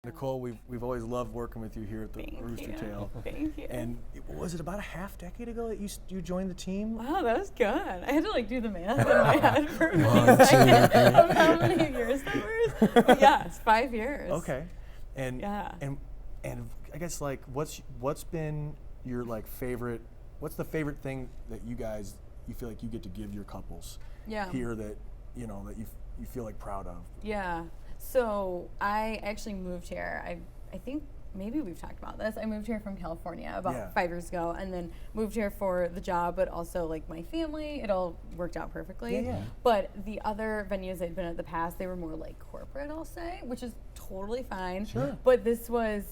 Nicole, we've always loved working with you here at the Roostertail. Thank you. And was it about a half decade ago that you joined the team? Wow, that was good. I had to do the math in my head for a second of how many years that was. But yeah, it's 5 years. Okay. And I guess what's been your favorite? What's the favorite thing that you feel like you get to give your couples here that that you feel proud of? Yeah. So I actually moved here. I think maybe we've talked about this. I moved here from California about 5 years ago, and then moved here for the job, but also my family. It all worked out perfectly. Yeah. But the other venues I'd been at the past, they were more corporate, I'll say, which is totally fine. Sure. But Roostertail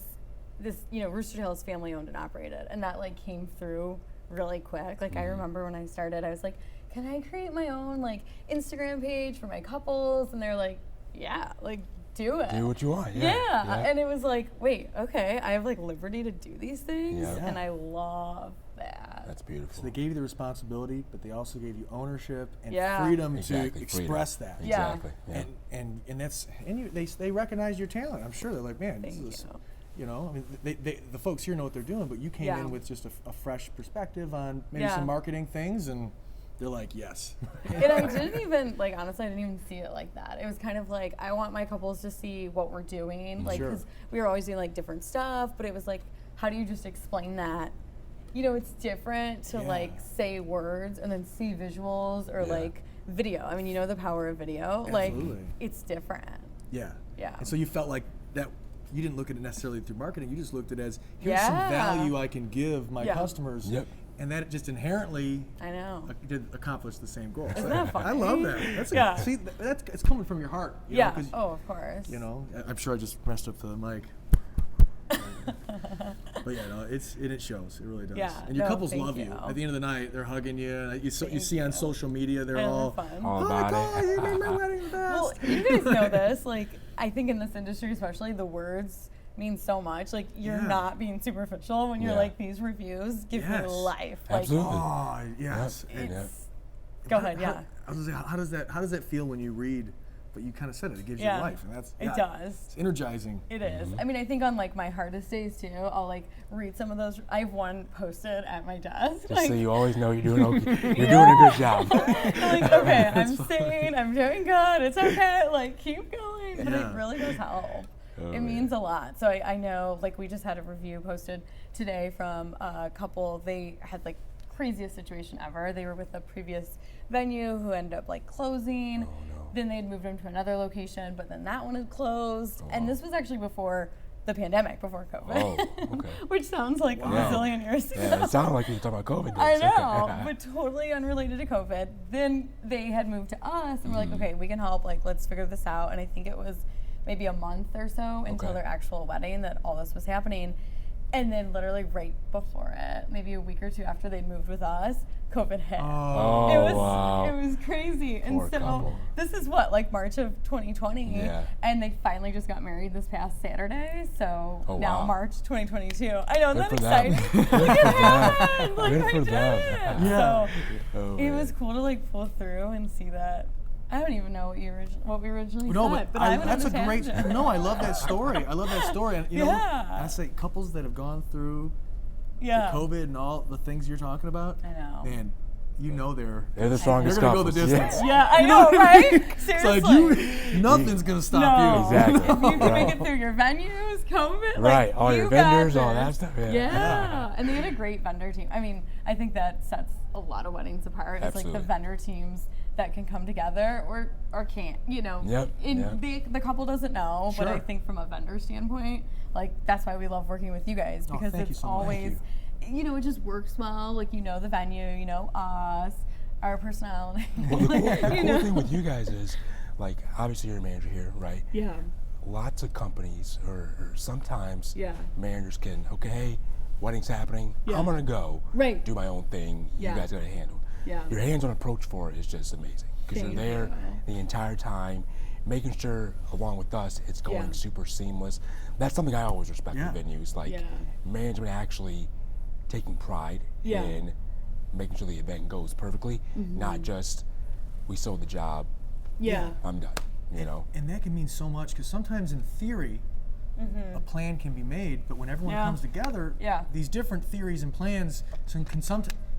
is family owned and operated, and that came through really quick. I remember when I started, I was like, can I create my own Instagram page for my couples? And they're like, yeah, do it. Do what you want. Yeah. And it was wait, okay, I have liberty to do these things, and I love that. That's beautiful. So they gave you the responsibility, but they also gave you ownership and freedom to express that. Exactly. Yeah. And that's they recognize your talent. I'm sure they're like, man, Thank this is. I mean, the folks here know what they're doing, but you came in with just a fresh perspective on maybe some marketing things, and they're like, yes. And I didn't even, honestly, I didn't even see it like that. It was kind of I want my couples to see what we're doing. Because we were always doing, different stuff, but it was how do you just explain that? It's different to, say words and then see visuals or, video. I mean, the power of video. Absolutely. It's different. Yeah. Yeah. And so you felt like that. You didn't look at it necessarily through marketing. You just looked at it as, here's some value I can give my customers. Yep. And that just inherently did accomplish the same goal. Isn't that funny? I love that. See, it's coming from your heart. You know, oh, of course. I'm sure I just messed up the mic. But it shows. It really does. Yeah, and your couples love you. At the end of the night, they're hugging you. And you see on social media, they're all about it. You made my wedding the best. Well, you guys know this. I think in this industry, especially, the words mean so much. You're not being superficial when you're these reviews give me life. Absolutely. Oh, yes. Go ahead. How does that feel when you read? But you kind of said it gives you life, and that's it does. It's energizing. It is. I mean, I think on my hardest days too, I'll read some of those. I have one posted at my desk. Just so you always know you're doing okay. You're doing a good job. Okay, I'm sane. I'm doing good. It's okay. Keep going. But it really does help. It means a lot. So I know, we just had a review posted today from a couple. They had craziest situation ever. They were with a previous venue who ended up closing. Oh, no. Then they'd moved them to another location, but then that one had closed. And this was actually before the pandemic, before COVID. Oh, okay. Which sounds like a bazillion years ago. Yeah, it sounded like you were talking about COVID days. I know, but totally unrelated to COVID. Then they had moved to us, and we're like, okay, we can help. Let's figure this out. And I think it was maybe a month or so until their actual wedding that all this was happening. And then literally right before it, maybe a week or two after they'd moved with us, COVID hit. Oh, It was crazy. Poor and so couple. this is March of 2020. Yeah. And they finally just got married this past Saturday. So now wow. March 2022. I know, isn't that Good for them. exciting? Look at that. Good I for did them. it. Yeah. So it was cool to pull through and see that. I don't even know what we originally said, but that's a great. No, I love that story. And I say couples that have gone through the COVID and all the things you're talking about. I know. Man, they're the strongest they're gonna couples. go the distance. Yeah, I know, right? Seriously. Nothing's gonna stop you. Exactly. If you can make it through your venues, COVID, right? All your vendors, all that stuff. Yeah. And they had a great vendor team. I mean, I think that sets a lot of weddings apart. It's Absolutely. the vendor teams that can come together or can't. The couple doesn't know, but I think from a vendor standpoint, that's why we love working with you guys, because it's always, it just works well. The venue, us, our personality. Well, the cool thing with you guys is, obviously you're a manager here, right? Yeah. Lots of companies, or sometimes managers can, hey, wedding's happening, I'm gonna go do my own thing. You guys gotta handle. Yeah. Your hands-on approach for it is just amazing, because you're there the entire time, making sure, along with us, it's going super seamless. That's something I always respect in venues, management actually taking pride in making sure the event goes perfectly, not just we sold the job, I'm done. And that can mean so much, because sometimes in theory, a plan can be made, but when everyone comes together, these different theories and plans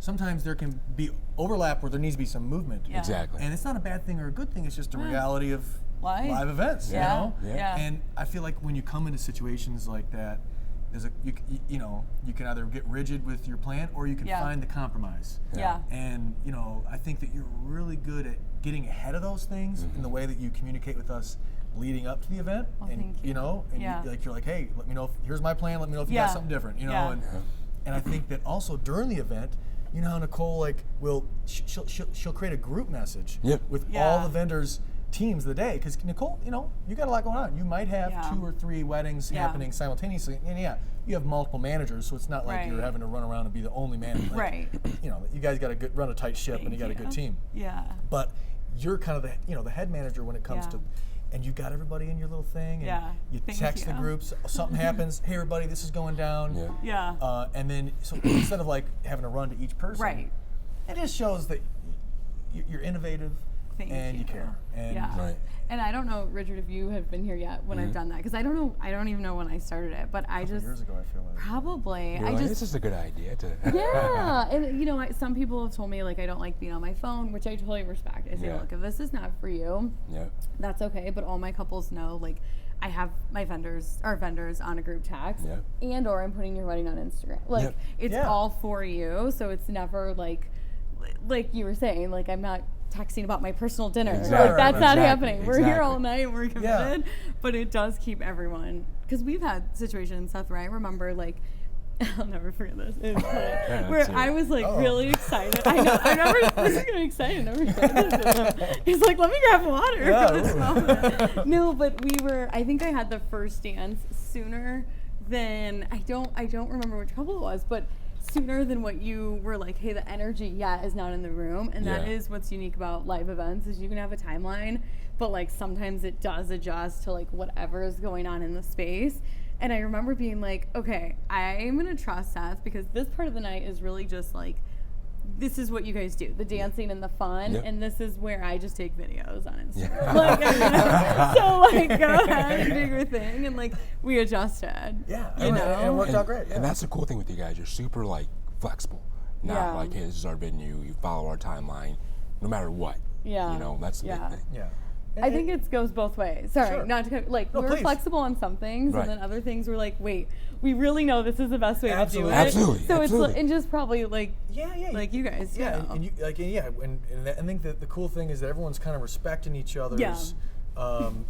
sometimes there can be overlap where there needs to be some movement. Exactly. And it's not a bad thing or a good thing, it's just a reality of live events, you know? And I feel like when you come into situations like that, there's you can either get rigid with your plan or you can find the compromise. And I think that you're really good at getting ahead of those things in the way that you communicate with us leading up to the event. Well, and thank you. You're like, hey, let me know here's my plan, let me know if you got something different, and I think that also during the event, you know how Nicole she'll create a group message with all the vendors' teams of the day, because Nicole, you got a lot going on. You might have 2 or 3 weddings happening simultaneously, and you have multiple managers, so it's not like you're having to run around and be the only manager. You guys got to run a tight ship, and you got a good team. But you're kind of the head manager when it comes to, and you got everybody in your little thing, and you text the groups. Something happens, hey everybody, this is going down. And then so instead of like having to run to each person, it just shows that you're innovative. And you care. And and I don't know, Richard, if you have been here yet when I've done that, because I don't even know when I started it, but I just years ago, I feel like probably this is a good idea to and some people have told me like I don't like being on my phone, which I totally respect. I say, look, if this is not for you, that's okay, but all my couples know, like, I have my vendors on a group text, and or I'm putting your wedding on Instagram. Like it's all for you, so it's never like you were saying, like I'm not texting about my personal dinner. Like that's not happening. We're here all night, we're committed, but it does keep everyone, because we've had situations, Seth, where I remember like, I'll never forget this. Where I was like really excited. I know. I remember this is gonna be exciting. I never said this. He's like, let me grab water for this moment. No, but I think I had the first dance sooner than I don't remember which couple it was, but sooner than what you were like, hey, the energy is not in the room. And that is what's unique about live events, is you can have a timeline, but like sometimes it does adjust to like whatever is going on in the space. And I remember being like, okay, I'm gonna trust Seth, because this part of the night is really just like, this is what you guys do, the dancing and the fun, and this is where I just take videos on Instagram. So like, go ahead and do your thing, and like we adjusted. And it worked out great. And that's the cool thing with you guys. You're super like flexible. Not like, hey, this is our venue. You follow our timeline, no matter what. That's the big thing. I think it goes both ways. Sorry, not to like we're flexible on some things, and then other things we're like, wait, we really know this is the best way to do it. Absolutely. So it's and just probably like like you guys. And you and I think that the cool thing is that everyone's kind of respecting each other's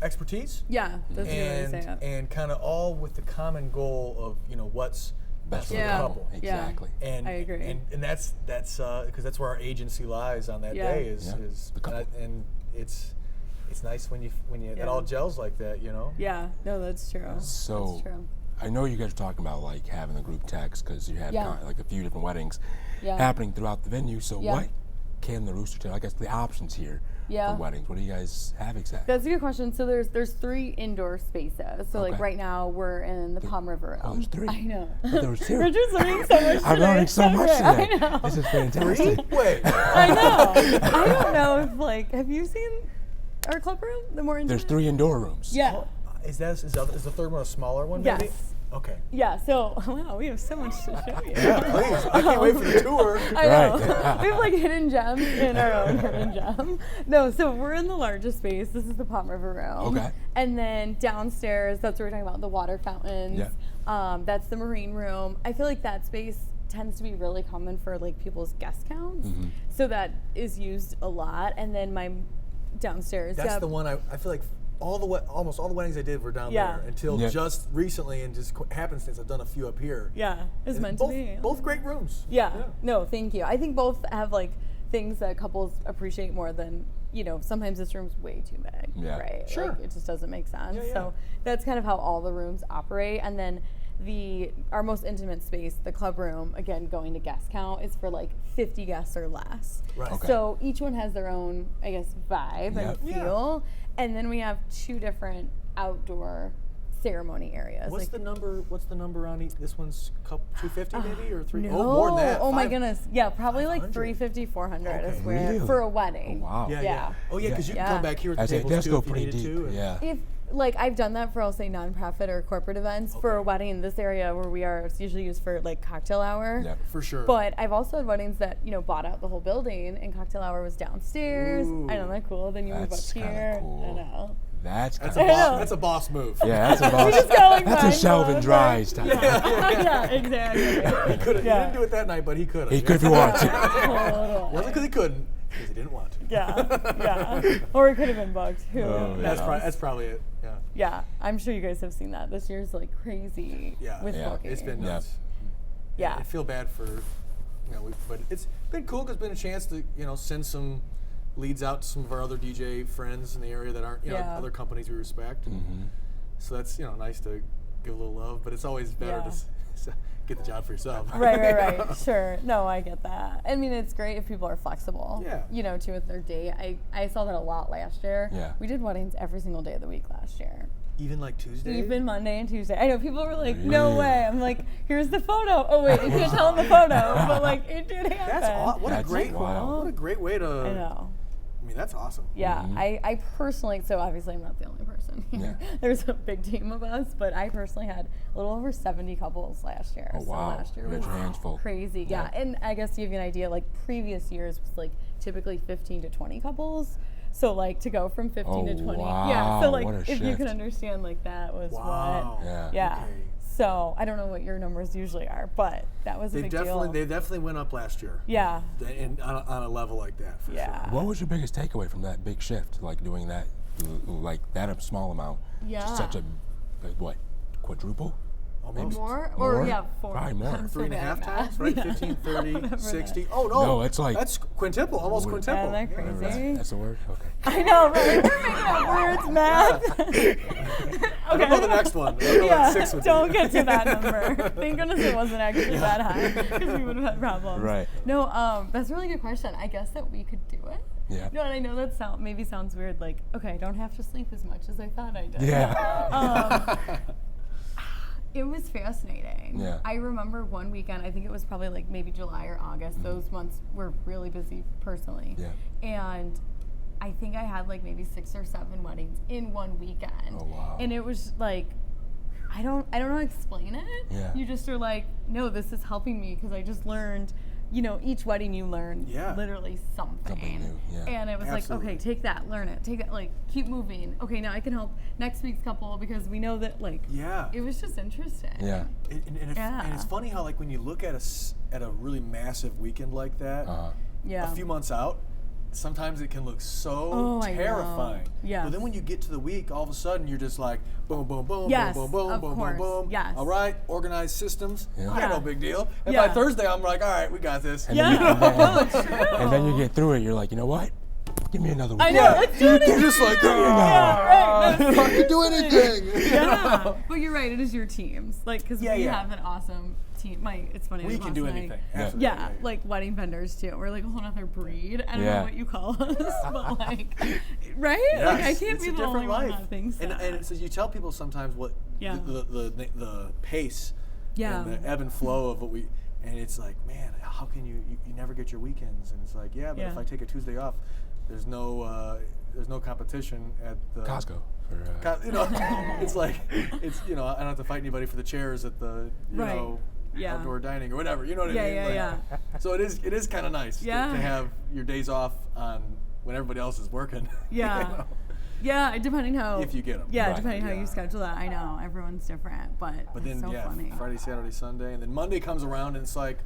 expertise. That's a good way to say it. And kind of all with the common goal of what's best for the couple. Exactly. And I agree. And that's because that's where our agency lies on that day is and it's nice when you it all gels like that, Yeah, no, that's true. So that's true. I know you guys are talking about like having the group text, because you have like a few different weddings happening throughout the venue. So what can the Roostertail, I guess the options here for weddings, what do you guys have exactly? That's a good question. So there's 3 indoor spaces. So like right now we're in the Palm River room. Oh, there's 3. I know. There was 2. Richard's learning so much today. I'm learning so much today. I know. This is fantastic. Wait. I know. I don't know if like, have you seen our club room? The more intimate? There's 3 indoor rooms. Yeah. Is the third one a smaller one, maybe? Yes. Okay. Yeah, so, wow, we have so much to show you. Yeah, please. I can't wait for the tour. I know. We have like hidden gems in our own hidden gem. No, so we're in the largest space. This is the Palm River room. Okay. And then downstairs, that's what we're talking about, the water fountains. That's the marine room. I feel like that space tends to be really common for like people's guest counts. So that is used a lot. And then my downstairs. That's the one I feel like almost all the weddings I did were down there until just recently, and just happenstance I've done a few up here. It's meant to be. Both great rooms. No, thank you. I think both have like things that couples appreciate more than, sometimes this room's way too big, right? Sure. Like, it just doesn't make sense. So that's kind of how all the rooms operate. And then our most intimate space, the club room, again, going to guest count, is for like 50 guests or less. Right. Okay. So each one has their own, I guess, vibe and feel. And then we have 2 different outdoor ceremony areas. What's the number on each? This one's 250 maybe, or 3? No. Oh, more than that. Oh my goodness. Yeah, probably like 350, 400 is where really? For a wedding. Oh, wow. Yeah. Oh yeah, because you can come back here with the tables does too go if you pretty needed deep. to. like I've done that for, I'll say, nonprofit or corporate events. For a wedding in this area where we are, it's usually used for like cocktail hour. Yeah, for sure. But I've also had weddings that, you know, bought out the whole building and cocktail hour was downstairs. Ooh. I know, that cool. Then you move up here. Cool. I know. That's a boss move. Yeah, that's a boss. That's a Shelvin Dries type. Yeah, exactly. He didn't do it that night, but he could have. He could if he wanted to. Wasn't because he couldn't, because he didn't want to. Yeah. Or it could have been booked. That's probably it. Yeah. Yeah, I'm sure you guys have seen that. This year's like crazy with booking. It's been nuts. Yeah. I feel bad for, but it's been cool because it's been a chance to, send some leads out to some of our other DJ friends in the area that aren't, other companies we respect. So that's, nice to give a little love, but it's always better to get the job for yourself. Right. Sure. No, I get that. I mean, it's great if people are flexible. Yeah. Too, with their date. I saw that a lot last year. Yeah. We did weddings every single day of the week last year. Even like Tuesday? Even Monday and Tuesday. I know people were like, no way. I'm like, here's the photo. Oh wait, you can't tell them the photo, but like it did happen. What a great way to. I know. I mean, that's awesome. Yeah, I personally, so obviously I'm not the only person here. Yeah. There's a big team of us, but I personally had a little over 70 couples last year. Oh, wow. So last year was hands full. Crazy. Yeah. And I guess to give you an idea, like previous years was like typically 15 to 20 couples. So like to go from 15 to 20. Wow. Yeah. So like if shift. you can understand, like that was what. Yeah. Okay. So I don't know what your numbers usually are, but that was a big deal. They definitely went up last year. Yeah. And on a level like that, for sure. What was your biggest takeaway from that big shift, like doing that, like that a small amount? Yeah. Just such a, quadruple? Almost. More? Or, four. Probably more. 3.5 times, right? 15, 30, 60. That. Oh, no. No, it's like. That's quintuple, almost quintuple. Isn't that crazy? That's the word? Okay. I know, right? We're making up words, math. I don't know the next one. I don't know what 6 would be. Don't get to that number. Thank goodness it wasn't actually that high, because we would have had problems. Right. No, that's a really good question. I guess that we could do it. Yeah. No, and I know that maybe sounds weird, like, okay, I don't have to sleep as much as I thought I did. Yeah. It was fascinating. Yeah. I remember one weekend, I think it was probably like maybe July or August. Those months were really busy personally. Yeah. And I think I had like maybe 6 or 7 weddings in one weekend. Oh, wow. And it was like, I don't know how to explain it. Yeah. You just are like, no, this is helping me because I just learned, each wedding you learn literally something new, and it was Absolutely. like, okay, take that, learn it, take that, like keep moving. Okay, now I can help next week's couple because we know that it was just interesting. Yeah. And it's funny how like when you look at a really massive weekend like that, a few months out, sometimes it can look so terrifying. Yeah. But then when you get to the week, all of a sudden you're just like boom, boom, boom, yes, boom, boom, of boom, course. boom, boom. Yes. All right, organized systems. Yeah. No big deal. And by Thursday, I'm like, all right, we got this. And And then you get through it. You're like, you know what? Give me another week. I know. Let's do it. You're just like, right. No, I can do anything. Yeah. But you're right. It is your teams, because we have an awesome team. It's funny. We can do anything. Absolutely. Yeah, like wedding vendors too. We're like a whole other breed. I don't know what you call us, but right? Yes, like I can't be the only life. one that thinks that. And so you tell people sometimes what the pace and the ebb and flow of what we, and it's like, man, how can you never get your weekends? And it's like, but if I take a Tuesday off, there's no competition at the Costco. It's like I don't have to fight anybody for the chairs at the outdoor dining or whatever. You know what I mean? Yeah. So it is kind of nice to have your days off on when everybody else is working. Yeah. Yeah, depending how. If you get them. Yeah, depending how you schedule that. I know everyone's different, but then so funny. Friday, Saturday, Sunday, and then Monday comes around and it's like,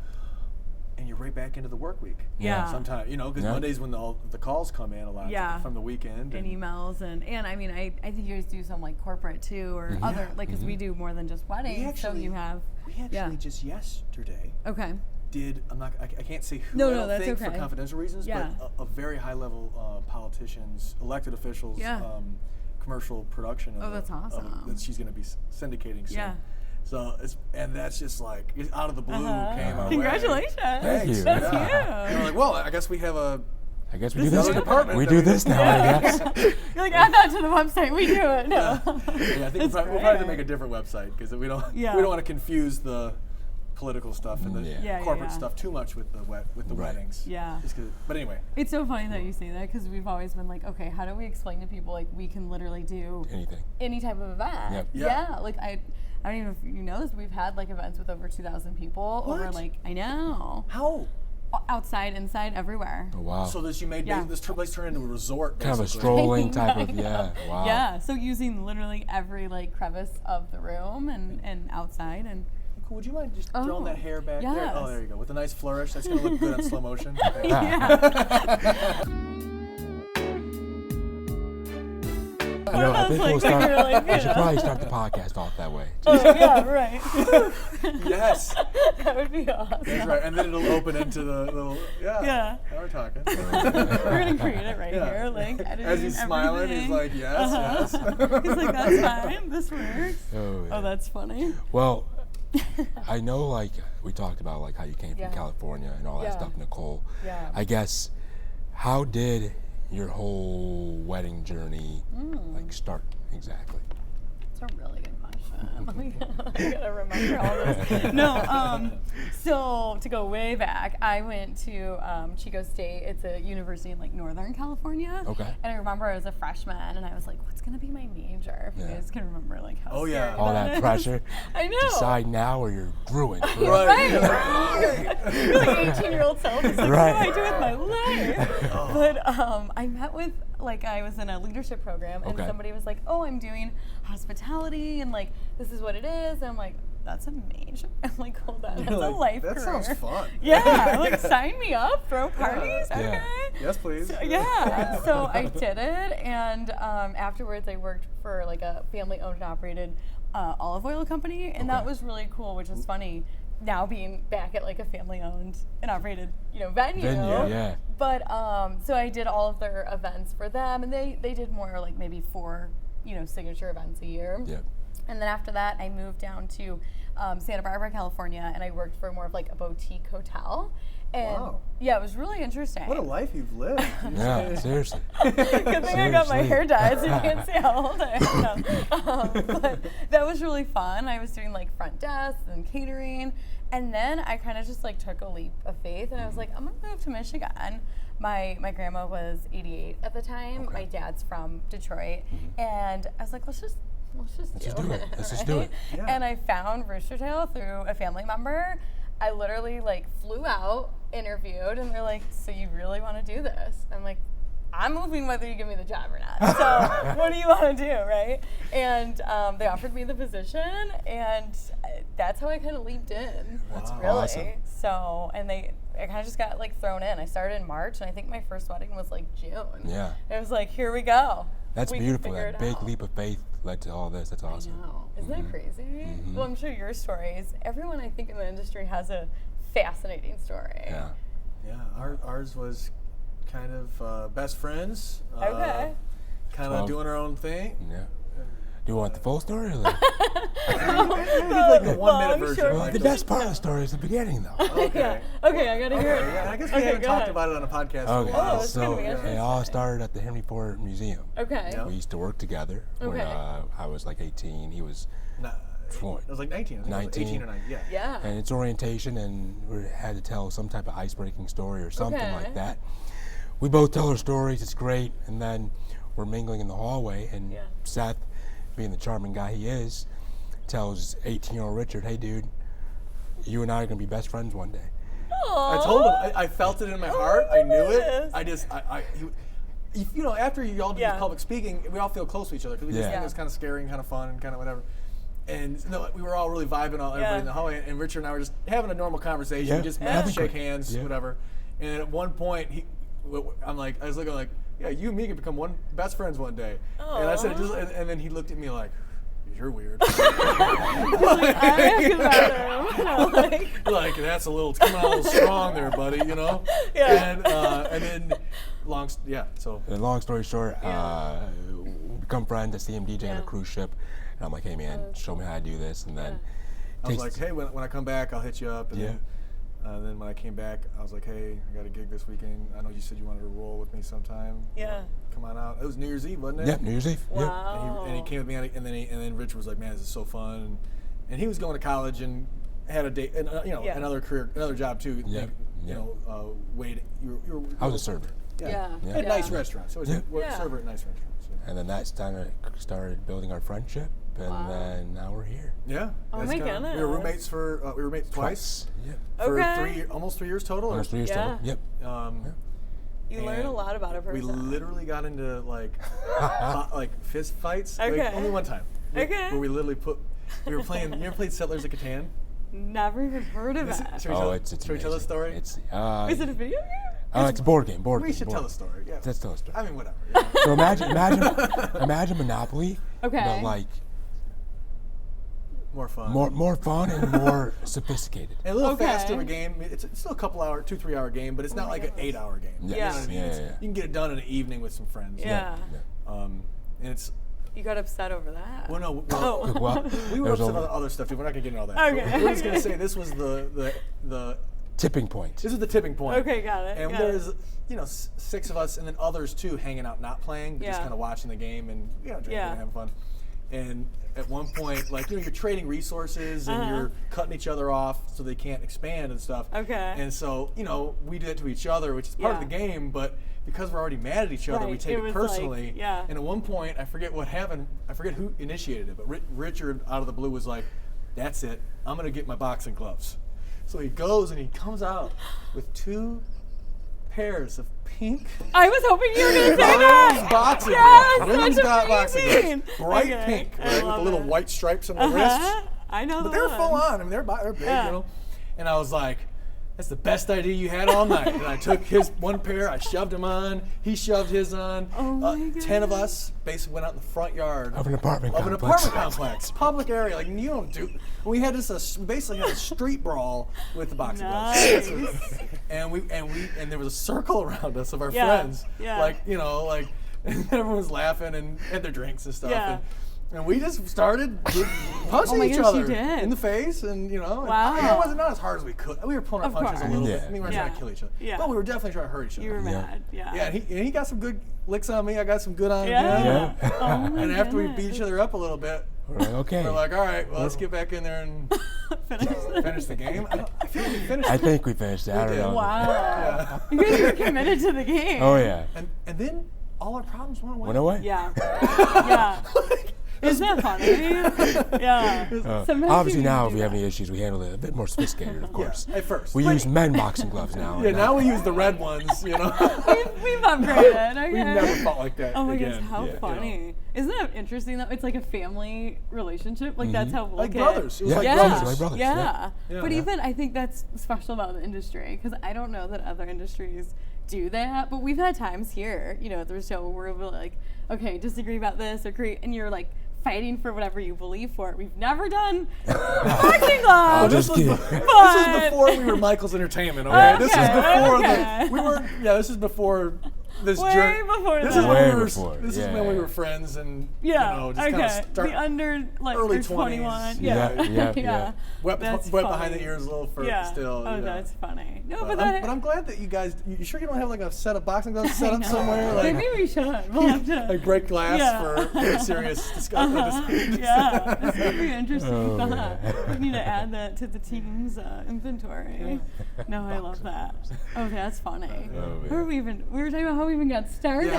and you're right back into the work week. Yeah. Sometimes, because Monday's when the calls come in a lot from the weekend. And emails and I mean, I think you guys do some corporate too or other, because we do more than just weddings. We actually just yesterday. Okay. I can't say who, no, that's think okay. for confidential reasons, but a very high level politicians, elected officials, commercial production of that's awesome. that she's going to be syndicating soon. Yeah. So and that's just like out of the blue came our Congratulations. way. Thank you. That's huge. And we're like, well, I guess we have I guess we do this. Department We do this now, I guess. You're like, add that to the website. We do it. No. I think we'll probably have to make a different website because we don't want to confuse the political stuff and the corporate stuff too much with the weddings. Yeah. But anyway. It's so funny that you say that because we've always been like, okay, how do we explain to people like we can literally do any type of event? Yep. Yeah. Like I don't even know if you know this, but we've had like events with over 2,000 people over like I know. How? Outside, inside, everywhere. Oh, wow. So you made this place turn into a resort, kind of a strolling type of, wow. Yeah, so using literally every like crevice of the room and outside and. Cool. Would you mind just throwing that hair back there? Oh, there you go. With a nice flourish. That's going to look good on slow motion. I think we should probably start the podcast off that way. Oh, yeah, right. Yes. That would be awesome. That's right. And then it'll open into the little, now we're talking. We're going to create it right here. Like, as he's smiling, he's like, yes. He's like, that's fine. This works. Oh, that's funny. Well, I know, like, we talked about, like, how you came from California and all that stuff, Nicole. Yeah. I guess, how did your whole wedding journey like start exactly? It's a really good question. I gotta remember all this. No, so to go way back, I went to Chico State. It's a university in like Northern California. Okay. And I remember I was a freshman, and I was like, "What's gonna be my major?" If you guys can remember, like how. Oh yeah. All that pressure. I know. Decide now, or you're ruined. Right. You're like 18-year-old self. It's like, what do I do with my life? But I met with. Like I was in a leadership program and somebody was like, "Oh, I'm doing hospitality and like this is what it is." And I'm like, "That's a major." I'm like, "Hold on, that's a life career." That sounds fun. Yeah, like sign me up, throw parties, okay? Yes, please. So, so I did it, and afterwards I worked for like a family-owned and operated olive oil company, and that was really cool, which is funny. Now being back at like a family-owned and operated, venue. Yeah. But so I did all of their events for them, and they did more like maybe 4, signature events a year. Yep. And then after that, I moved down to Santa Barbara, California, and I worked for more of like a boutique hotel. And it was really interesting. What a life you've lived. Yeah, seriously. Good thing I got my hair dyed so you can't see how old I am. But that was really fun. I was doing like front desk and catering. And then I kind of just like took a leap of faith and I was like, I'm gonna move to Michigan. My grandma was 88 at the time. My dad's from Detroit. And I was like, let's just do it. Let's just do it. Yeah. And I found Roostertail through a family member. I literally like flew out, interviewed, and they're like, "So you really want to do this?" I'm like, "I'm moving whether you give me the job or not. So what do you want to do, right?" And they offered me the position, and that's how I kind of leaped in. That's really awesome. So, and I kind of just got like thrown in. I started in March, and I think my first wedding was like June. Yeah. It was like, here we go. That's beautiful. That big leap of faith led to all this. That's awesome. I know. Isn't that crazy? Mm-hmm. Well, I'm sure your stories, everyone I think in the industry has a fascinating story. Yeah. Yeah, ours was kind of best friends. Okay. Kind of doing our own thing. Yeah. Do you want the full story or like the 1-minute version? Well, the best part of the story is the beginning, though. Okay. Okay, I gotta hear it. Yeah, I guess we haven't talked about it on a podcast for a while. So it all started at the Henry Ford Museum. Okay. Yeah. We used to work together when I was like 18. He was 20. I was like 19. I think 19. 18 or 19. Yeah. And it's orientation, and we had to tell some type of ice-breaking story or something like that. We both tell our stories. It's great. And then we're mingling in the hallway, and Seth, being the charming guy he is, tells 18-year-old Richard, "Hey, dude, you and I are going to be best friends one day." Aww. I told him. I felt it in my heart. I knew it. After you all do public speaking, we all feel close to each other because we just think it's kind of scary and kind of fun and kind of whatever. And we were all really vibing on everybody in the hallway, and Richard and I were just having a normal conversation. We just met, shake hands, whatever. And at one point, I was looking like, "Yeah, you and me could become best friends one day." Aww. And I said, and then he looked at me like, "You're weird." Like that's a little coming out a little strong there, buddy. Yeah. And then So and long story short, we become friends. I see him DJing on a cruise ship, and I'm like, "Hey man, show me how to do this." And then I was like, "Hey, when I come back, I'll hit you up." And then when I came back, I was like, "Hey, I got a gig this weekend. I know you said you wanted to roll with me sometime. Yeah. Come on out." It was New Year's Eve, wasn't it? Yeah, New Year's Eve. Wow. And he came with me, and then Richard was like, "Man, this is so fun." And he was going to college in had a day, and another career, another job too. Yeah. Wait, I was a server. At nice restaurants. So I was a server at nice restaurants. Yeah. And then that started building our friendship, and then now we're here. Yeah. Oh my goodness. We were roommates twice. Yeah. For almost 3 years total. Almost 3 years total. Yep. You learn a lot about a person. We literally got into like fist fights. Okay. Like, only one time. Where we literally we were playing. You ever played Settlers of Catan? Never even heard of that. Should we tell the story? Is it a video game? It's a board game. We should tell the story. Yeah. Let's tell the story. I mean, whatever. Yeah. So imagine Monopoly. Okay. But like more fun. More fun and more sophisticated. And a little faster of a game. It's still a couple hour, 2-3 hour game, but it's not like an 8 hour game. Yeah. You know what I mean? You can get it done in an evening with some friends. Yeah. And it's. You got upset over that? Well, no. Well, we were upset about other stuff too. We're not gonna get into all that. Okay. We're just gonna say this was the tipping point. This is the tipping point. Okay, got it. And there's 6 of us, and then others too, hanging out, not playing, but just kind of watching the game and drinking and having fun. And at one point, like you're trading resources and you're cutting each other off so they can't expand and stuff. Okay. And so we did it to each other, which is part of the game, but because we're already mad at each other, we take it personally. Like, And at one point, I forget what happened. I forget who initiated it, but Richard out of the blue was like, "That's it. I'm gonna get my boxing gloves." So he goes and he comes out with 2 pairs of pink. I was hoping you were going to say that. Boxing yes, gloves. Women's that's boxing amazing. gloves. Bright pink, right, with the little white stripes on the wrists. I know. But they're full on. I mean, they're big, And I was like, "That's the best idea you had all night." And I took his one pair, I shoved him on, he shoved his on. Oh my God. 10 of us basically went out in the front yard Of an apartment complex. Public area. Like, you don't do. We had basically had a street brawl with the boxing gloves. Nice. And there was a circle around us of our friends. Yeah. Like, and everyone was laughing and had their drinks and stuff. Yeah. And we just started punching each other in the face, and Wow. it wasn't not as hard as we could. We were pulling our punches a little bit. We weren't trying to kill each other, but we were definitely trying to hurt each other. You were mad, Yeah, and he got some good licks on me. I got some good on him. Yeah. Oh my and after we beat goodness. each other up a little bit, Okay. we're like, all right, well, let's get back in there and finish the game. I feel like we finished. I think we finished it. I don't know. Wow. Yeah. You guys were committed to the game. Oh yeah. And then all our problems went away. Went away? Yeah. Yeah. Isn't that funny? Yeah. Obviously now if we have any issues, we handle it a bit more sophisticated, of course. At first. We use men boxing gloves now. Yeah, now we use the red ones, We've upgraded. Okay. We never fought like that Oh my again. gosh, how funny. Isn't that interesting though? It's like a family relationship. Like that's how we'll like get. Brothers. It was like brothers. Yeah. Yeah. But even I think that's special about the industry because I don't know that other industries do that. But we've had times here, at the show where we're like, okay, disagree about this or agree, and you're like fighting for whatever you believe for. We've never done boxing gloves. Just kidding. This is before we were Michael's Entertainment. Okay, this is before this is before this journey. This is when we were friends and just kind of start the under early 20s, 21. Yeah. Wet behind the ears a little still. Oh, that's funny. No, but I'm glad that you guys. You sure you don't have like a set of boxing gloves set up somewhere? Like, maybe we should. We'll have to like break glass for serious discussion. Yeah, this would be an interesting thought. We need to add that to the team's inventory. No, I love that. Oh, that's funny. We were talking about how we even got started.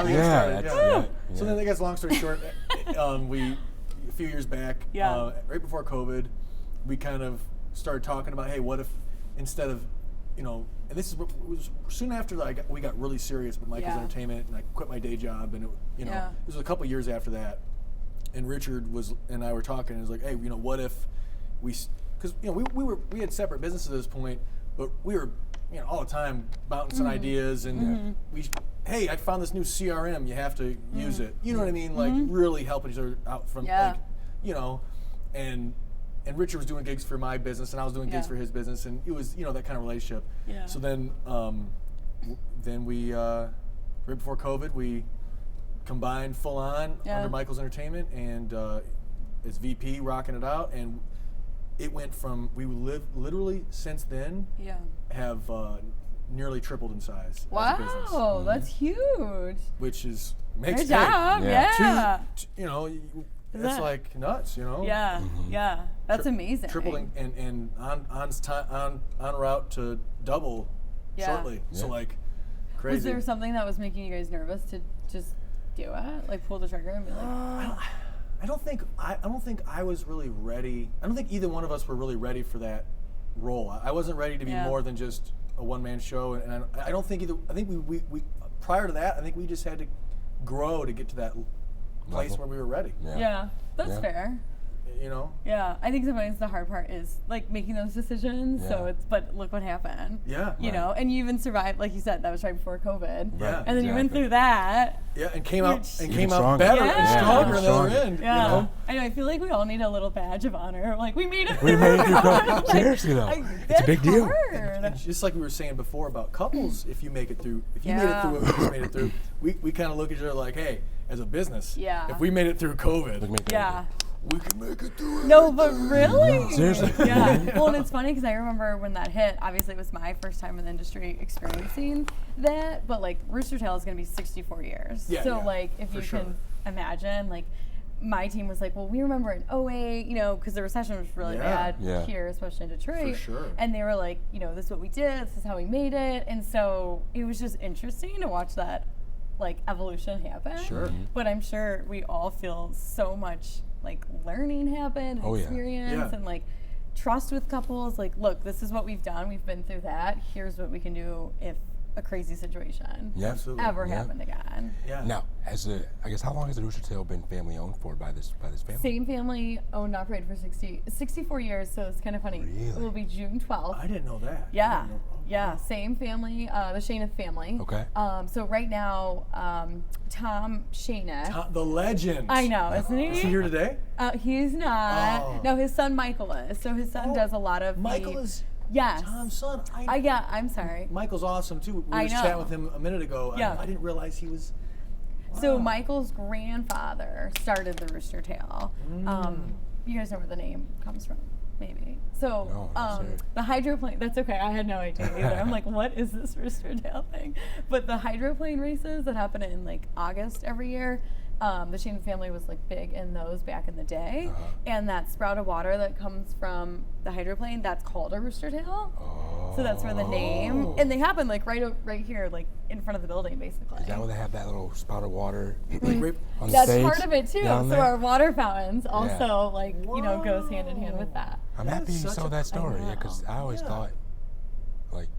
So then, I guess, long story short, a few years back, right before COVID, we kind of started talking about, hey, what if instead of, and this was soon after we got really serious with Michael's Entertainment, and I quit my day job, and it was a couple years after that, and Richard and I were talking, and it was like, hey, what if because we had separate businesses at this point, but we were all the time bouncing ideas, and hey, I found this new CRM, you have to use it. You know what I mean? Like really helping each other out from and Richard was doing gigs for my business and I was doing gigs for his business, and it was that kind of relationship. Yeah. So then we right before COVID we combined full on under Michael's Entertainment and as VP rocking it out, and it went from we literally since then have nearly tripled in size. Wow, as a business. That's huge. Which makes good job. Yeah. it's like nuts, you know. Yeah, yeah, that's amazing. Tripled and on route to double shortly. Yeah. So like crazy. Was there something that was making you guys nervous to just do it, like pull the trigger and be like? I don't think I was really ready. I don't think either one of us were really ready for that role. I wasn't ready to be more than just a one-man show, and I don't think either. I think we prior to that, I think we just had to grow to get to that place where we were ready. Yeah, that's fair. You know? Yeah, I think sometimes the hard part is like making those decisions. Yeah. So but look what happened. Yeah. You know, and you even survived, like you said, that was right before COVID. Yeah. And then you went through that. Yeah, and came out better and stronger on the other end. Yeah. You know? I know, I feel like we all need a little badge of honor. Like we made it through COVID. Seriously though. It's a big deal. And just like we were saying before about couples, if you made it through what we made it through, we kind of look at each other like, hey, as a business, if we made it through COVID, we can make it through it. No, but really? Seriously? Yeah. Well, and it's funny because I remember when that hit, obviously it was my first time in the industry experiencing that, but like Roostertail is going to be 64 years. Yeah, so like if you can imagine, like my team was like, well, we remember in 08, you know, because the recession was really bad here, especially in Detroit. For sure. And they were like, you know, this is what we did, this is how we made it. And so it was just interesting to watch that like evolution happen. Sure. But I'm sure we all feel so much like learning happen, experience, and like trust with couples. Like, look, this is what we've done. We've been through that. Here's what we can do if a crazy situation ever happened again. Yeah. Now, I guess how long has the Roostertail been family owned for by this family? Same family owned and operated for 64 years. So it's kind of funny. Really? It will be June 12th. I didn't know that. Yeah. Yeah, same family, the Shaneth family. Okay. So right now, Tom Shaneth. The legend. I know, isn't he? Is he here today? He's not. Oh. No, his son Michael is. So his son does a lot of Michael is Tom's son. Yeah, I'm sorry. Michael's awesome too. We were just chatting with him a minute ago. Yeah. I didn't realize he was. Wow. So Michael's grandfather started the Roostertail. You guys know where the name comes from, maybe. So the hydroplane, that's okay, I had no idea either. I'm like, what is this Roostertail thing? But the hydroplane races that happen in like August every year, the Shane family was like big in those back in the day. And that spout of water that comes from the hydroplane, that's called a Roostertail. So that's where the name, and they happen like right here, like in front of the building, basically. Is that where they have that little spout of water on the That's stage part of it too. So our water fountains also like, you know, goes hand in hand with that. I'm happy you told that story, because I always thought like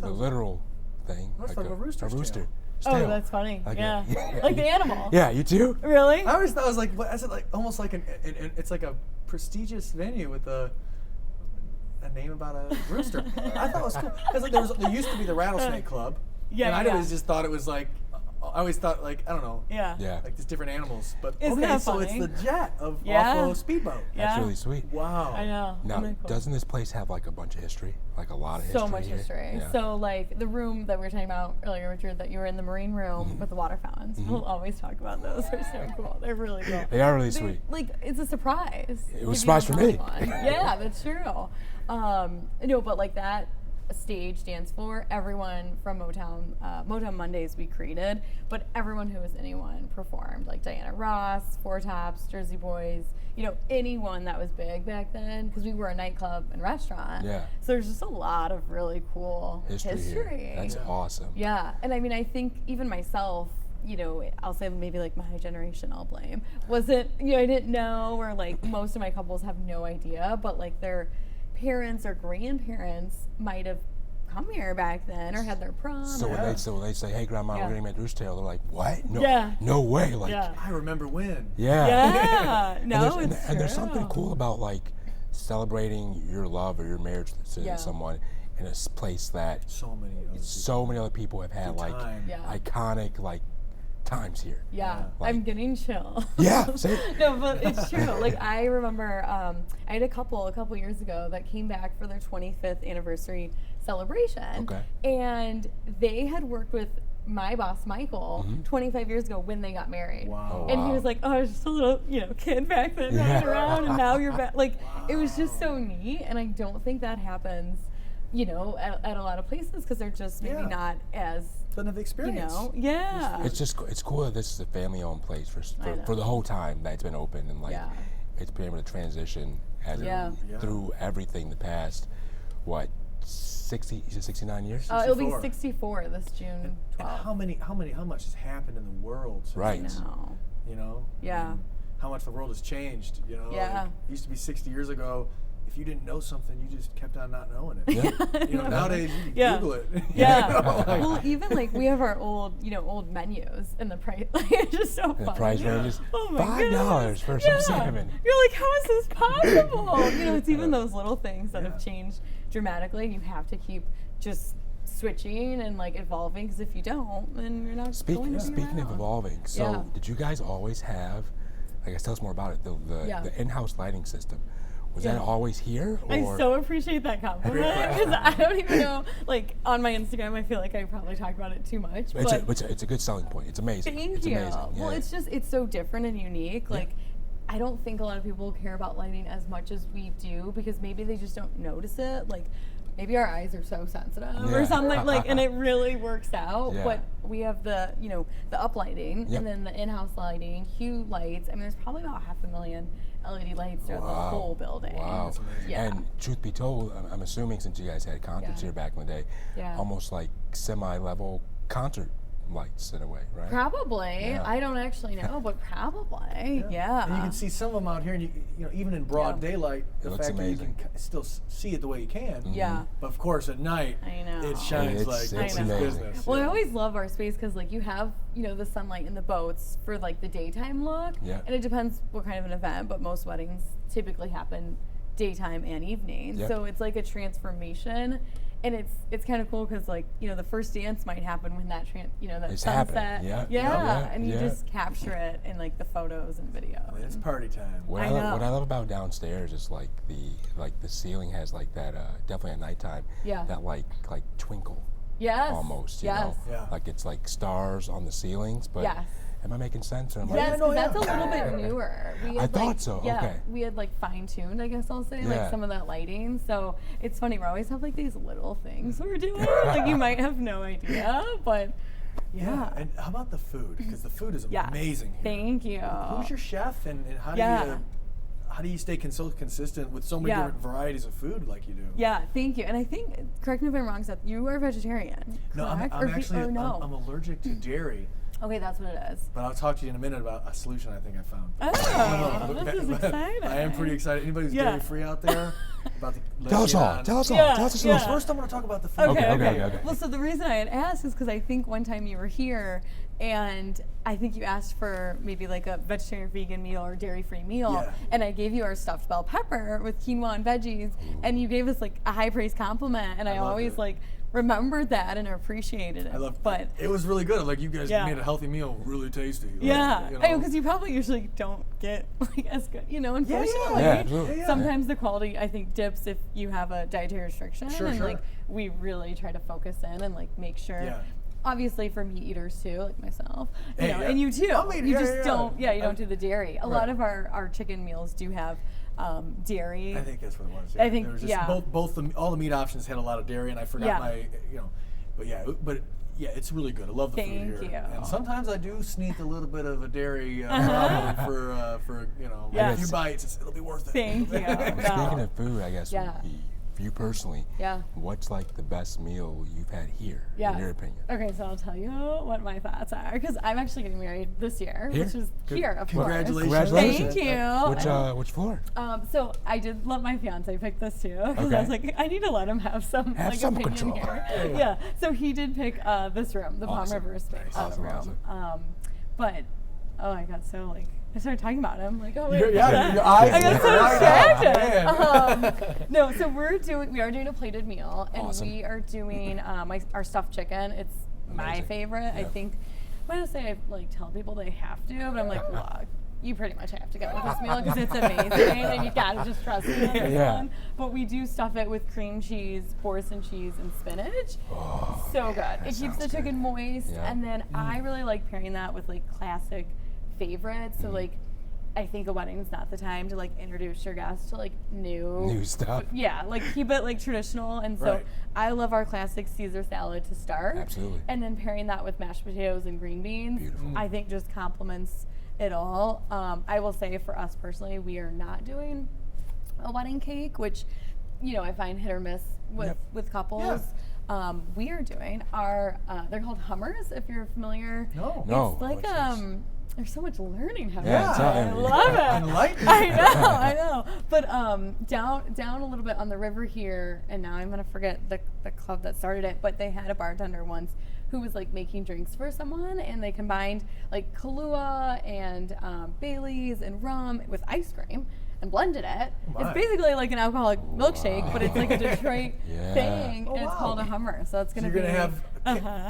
the literal thing, like a rooster. Oh, that's funny. Like like the animal. Yeah, you too? Really? I always thought it was like, I said like almost like it's like a prestigious venue with a name about a rooster. I thought it was cool because like there used to be the Rattlesnake Club. And I always just thought it was like, I always thought like, I don't know. Yeah. Like just different animals. But Isn't that so funny? it's the jet of off-road speedboat. That's really sweet. Wow. I know. Now, cool. doesn't this place have like a bunch of history? Like a lot of history? So much history. Yeah. So like the room that we were talking about earlier, Richard, that you were in the marine room with the water fountains. We'll always talk about those. They're so cool. They're really cool. They are really sweet. Like it's a surprise. It was a surprise for me. Yeah, that's true. No, but like that stage dance floor, everyone from Motown Mondays we created, but everyone who was anyone performed, like Diana Ross, Four Tops, Jersey Boys, you know, anyone that was big back then, because we were a nightclub and restaurant. Yeah. So there's just a lot of really cool history. That's awesome. Yeah, and I mean, I think even myself, you know, I'll say maybe like my generation I'll blame. Wasn't, you know, I didn't know, or like most of my couples have no idea, but like their parents or grandparents might have come here back then or had their prom. So when they say, hey grandma, we're gonna make Roostertail, they're like, what? No, no way. Like I remember when. Yeah. No, and there's something cool about like celebrating your love or your marriage to someone in a place that so many other people have had like iconic like times here. Yeah, like, I'm getting chill. Yeah, same. No, but it's true. Like I remember, I had a couple years ago that came back for their 25th anniversary celebration. Okay. And they had worked with my boss Michael 25 years ago when they got married. Wow. And he was like, "Oh, I was just a little, you know, kid back then running around, and now you're back." Like it was just so neat, and I don't think that happens you know, at a lot of places because they're just maybe not as doesn't have the experience. You know, It's cool that this is a family-owned place for the whole time that it's been open, and like it's been able to transition through everything the past 69 years? It'll be 64 this June 12th. And how much has happened in the world since you know? Yeah. How much the world has changed, you know? Yeah. Like, it used to be 60 years ago, if you didn't know something, you just kept on not knowing it. Yeah. You know, nowadays you can Google it. Yeah. You know? Well, even like we have our old menus and the price. Like, it's just so funny. The price range is $5 for some salmon. You're like, how is this possible? You know, it's even those little things that have changed dramatically, and you have to keep just switching and like evolving, because if you don't, then you're not Speaking of evolving, so did you guys always have, I guess tell us more about it, the in-house lighting system? Was that always here? Or? I so appreciate that compliment, because I don't even know, like on my Instagram I feel like I probably talk about it too much. But it's a good selling point. It's amazing. Thank you. Amazing. Well, it's so different and unique. Like, I don't think a lot of people care about lighting as much as we do, because maybe they just don't notice it. Like, maybe our eyes are so sensitive or something, like, and it really works out. But we have the up lighting and then the in-house lighting, hue lights. I mean, there's probably about 500,000 LED lights throughout the whole building. Wow. Yeah. And truth be told, I'm assuming since you guys had concerts here back in the day, almost like semi-level concert lights in a way, right? Probably. Yeah. I don't actually know, but probably. Yeah. And you can see some of them out here, and you know, even in broad daylight, the fact that you can still see it the way you can. Mm-hmm. Yeah. But of course, at night, it shines like it's business. Well, I always love our space because, like, you have, you know, the sunlight in the boats for like the daytime look. Yeah. And it depends what kind of an event, but most weddings typically happen daytime and evening. Yep. So it's like a transformation. And it's kind of cool because, like, you know, the first dance might happen when that that sunset. And you just capture it in like the photos and video. It's party time. What I love about downstairs is like the ceiling has like that definitely at nighttime. Yeah. That like twinkle. Yes. Almost. You know? Yeah. Like it's like stars on the ceilings, but. Yes. Am I making sense? Or yes, that's a little bit newer. I thought so. Yeah, okay. We had like fine-tuned, I guess I'll say, like some of that lighting. So it's funny. We always have like these little things we're doing. Like you might have no idea, but yeah. And how about the food? Because the food is amazing here. Thank you. Who's your chef, and how do you stay so consistent with so many different varieties of food like you do? Yeah, thank you. And I think, correct me if I'm wrong, Seth, you are vegetarian. No, I'm actually I'm allergic to dairy. Okay, that's what it is. But I'll talk to you in a minute about a solution I think I found. Oh, this is exciting. I am pretty excited. Anybody who's dairy-free out there? Tell us all. First, I'm going to talk about the food. Okay. Well, so the reason I had asked is because I think one time you were here, and I think you asked for maybe like a vegetarian, vegan meal or dairy-free meal, and I gave you our stuffed bell pepper with quinoa and veggies, and you gave us like a high praise compliment, and I always remembered that and appreciated it. But it was really good. Like, you guys made a healthy meal really tasty. Because you probably usually don't get like as good, unfortunately. Sometimes the quality, I think, dips if you have a dietary restriction. Like, we really try to focus in and like make sure. Obviously for meat eaters too, like myself, and you too. You don't do the dairy. A lot of our chicken meals do have dairy. I think that's what it was. I think all the meat options had a lot for and I forgot but it's really good. I love the food here. Thank you. And sometimes I do sneak a little bit of a dairy problem for a few bites. It'll be worth it. Thank you. Speaking of food, I guess for you personally, what's like the best meal you've had here, in your opinion? Okay, so I'll tell you what my thoughts are, because I'm actually getting married this year, which is here, of course. Congratulations. Thank you. Which floor? So I did let my fiance pick this too, because I was like, I need to let him have some opinion control here. So he did pick this room, the Palm River space room. But I got so I started talking about him, like, oh wait, your eyes. I got so distracted. No, so we are doing a plated meal, and we are doing our stuffed chicken. It's my favorite. I think I'm gonna say I tell people they have to, but I'm like, look, you pretty much have to go with this meal because it's amazing, and you gotta just trust me on this one. But we do stuff it with cream cheese, Boursin cheese, and spinach. So good. It keeps the chicken moist, and then I really like pairing that with classic favorites. So I think a wedding is not the time to like introduce your guests to like new stuff. Yeah, like keep it like traditional. And so I love our classic Caesar salad to start. Absolutely. And then pairing that with mashed potatoes and green beans, beautiful. I think just complements it all. I will say for us personally, we are not doing a wedding cake, which, you know, I find hit or miss with couples. Yeah. We are doing our, they're called Hummers, if you're familiar. No. It's like, there's so much learning happening. Yeah, I love it. Enlightening. I know. But down a little bit on the river here, and now I'm gonna forget the club that started it, but they had a bartender once who was like making drinks for someone, and they combined like Kahlua and Bailey's and rum with ice cream and blended it. It's basically like an alcoholic milkshake, but it's like a Detroit thing, and it's called a Hummer. So it's gonna be. You're gonna have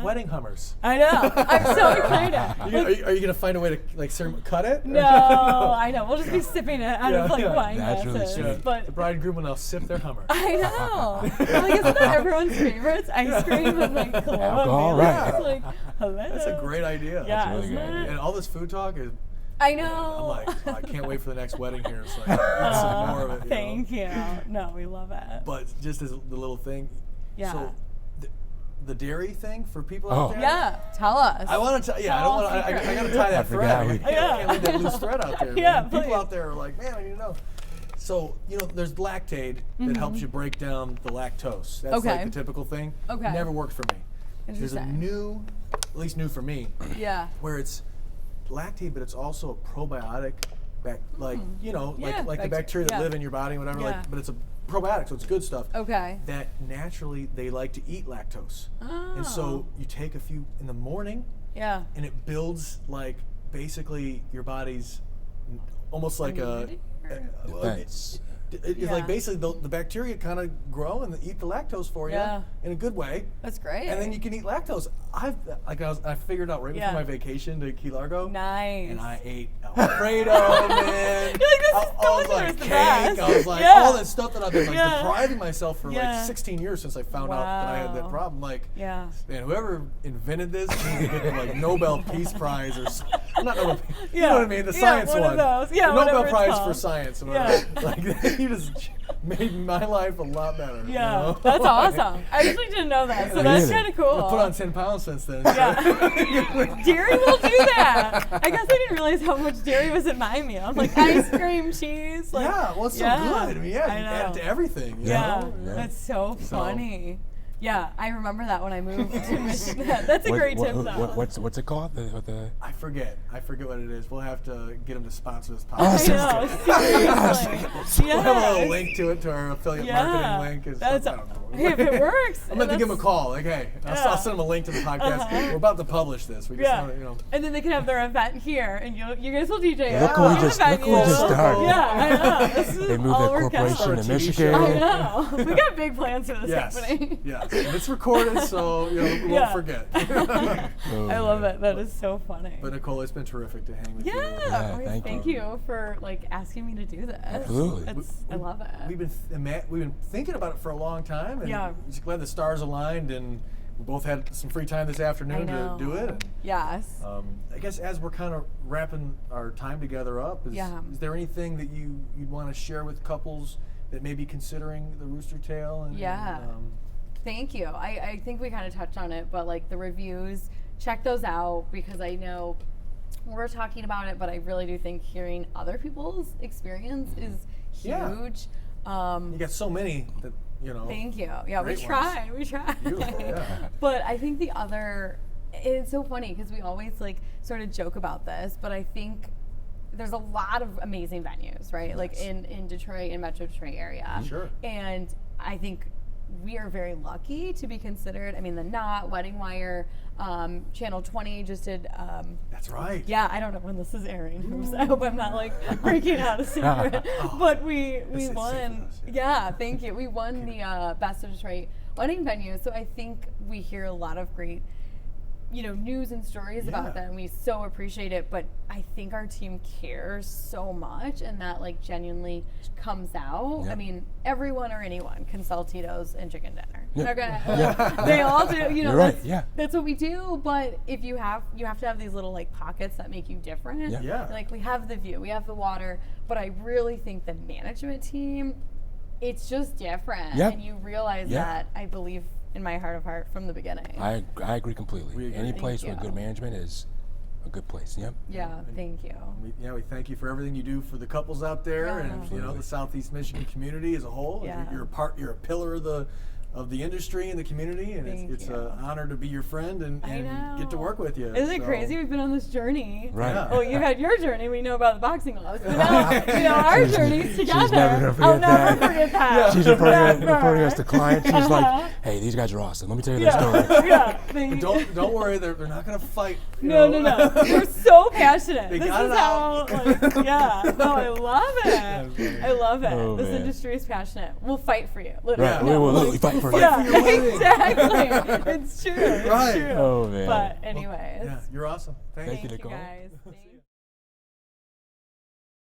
wedding Hummers. I know. I'm so excited. Are you gonna find a way to like cut it? No, I know. We'll just be sipping it out of like wine glasses. Really but the bride and groom will now sip their Hummer. I know. Like, isn't that everyone's favorites? Ice cream and like alcohol, right? Like, hello. That's a great idea. Yeah, That's really good. And all this food talk is. I know. I'm like, I can't wait for the next wedding here. So I can eat some more of it. Thank you. No, we love it. But just as the little thing. Yeah. So the dairy thing for people out there. Yeah. Tell us. I want to tell. Yeah, I don't want. I got to tie that thread. I can't leave that loose thread out there. Yeah. People out there are like, man, I need to know. So, you know, there's Lactaid that helps you break down the lactose. That's like the typical thing. Okay. Never worked for me. There's a new, at least new for me. Yeah. Where it's Lactaid, but it's also a probiotic, like the bacteria that live in your body, and whatever. But it's a probiotic, so it's good stuff. Okay. That naturally they like to eat lactose, and so you take a few in the morning. Yeah. And it builds like basically your body's almost like defense. It's like basically the bacteria kind of grow and eat the lactose for you in a good way. That's great. And then you can eat lactose. I figured out right before my vacation to Key Largo. Nice. And I ate Alfredo, man. You're like, this is I was like the cake. best. I was like all that stuff that I've been like depriving myself for like 16 years since I found out that I had that problem. Like, man, whoever invented this needs to get the like Nobel Peace Prize or not Nobel Peace. You know what I mean? The science one. Of those. Yeah, the Nobel Prize for science. Like you just made my life a lot better. Yeah, you know? That's awesome. I actually didn't know that, so that's kind of cool. I put on 10 pounds since then. Yeah. Dairy will do that. I guess I didn't realize how much dairy was in my meal. I'm like ice cream, cheese. Like, well, it's so good. I mean, you add it to everything. You know? That's so funny. Yeah, I remember that when I moved to Michigan. That's a great tip, though. What's it called? I forget what it is. We'll have to get them to sponsor this podcast. We'll have a little link to it, to our affiliate marketing link. Hey, if it works. I'm going to give them a call. Like, hey, I'll send them a link to the podcast. We're about to publish this. We just want to, And then they can have their event here, and you guys will DJ. Look who we just started. Yeah, I know. They moved their corporation to Michigan. I know. We got big plans for this company. Yes. And it's recorded, so we won't forget. I love it. That is so funny. But Nicole, it's been terrific to hang with you. Yeah, thank you for like asking me to do this. Absolutely. I love it. We've been thinking about it for a long time, and just glad the stars aligned, and we both had some free time this afternoon to do it. Yes. I guess as we're kind of wrapping our time together up, is there anything that you'd want to share with couples that may be considering the Roostertail? Thank you. I think we kind of touched on it, but like the reviews, check those out, because I know we're talking about it, but I really do think hearing other people's experience is huge. You got so many that, Thank you. Yeah, we try. But I think it's so funny because we always like sort of joke about this, but I think there's a lot of amazing venues, right? Yes. Like in Detroit and Metro Detroit area. Sure. And I think we are very lucky to be considered. I mean, the Knot, Wedding Wire, Channel 20 just did. That's right. Yeah, I don't know when this is airing. I hope I'm not like breaking out a secret. But we won. Yeah, thank you. We won the Best of Detroit wedding venue. So I think we hear a lot of great news and stories about them. We so appreciate it, but I think our team cares so much, and that like genuinely comes out. Yeah. I mean, everyone or anyone can sell Tito's and chicken dinner. Yeah. Okay, yeah. They all do. You're right. That's what we do. But if you have to have these little like pockets that make you different. Yeah. Like we have the view, we have the water, but I really think the management team, it's just different, and you realize that. I believe. In my heart of heart from the beginning. I agree completely. Any place with good management is a good place. Yep. Yeah, thank you. We thank you for everything you do for the couples out there, and the Southeast Michigan community as a whole. Yeah. You're a pillar of the industry and the community, and it's an honor to be your friend and get to work with you. Isn't it crazy? We've been on this journey. Right. Yeah. Well, you've had your journey. We know about the boxing gloves. But now, our journeys together. She's never I'll never forget that. Yeah. She's referring us to clients. She's like, hey, these guys are awesome. Let me tell you their story. Yeah. Don't worry. They're not going to fight. No. They're so passionate. This is how, No, I love it. I love it. Oh, this industry is passionate. We'll fight for you. Literally. Right. We will literally fight for you. Exactly. It's true. Right. It's true. Oh, man. But anyways. You're awesome. Thank you, Nicole. Guys.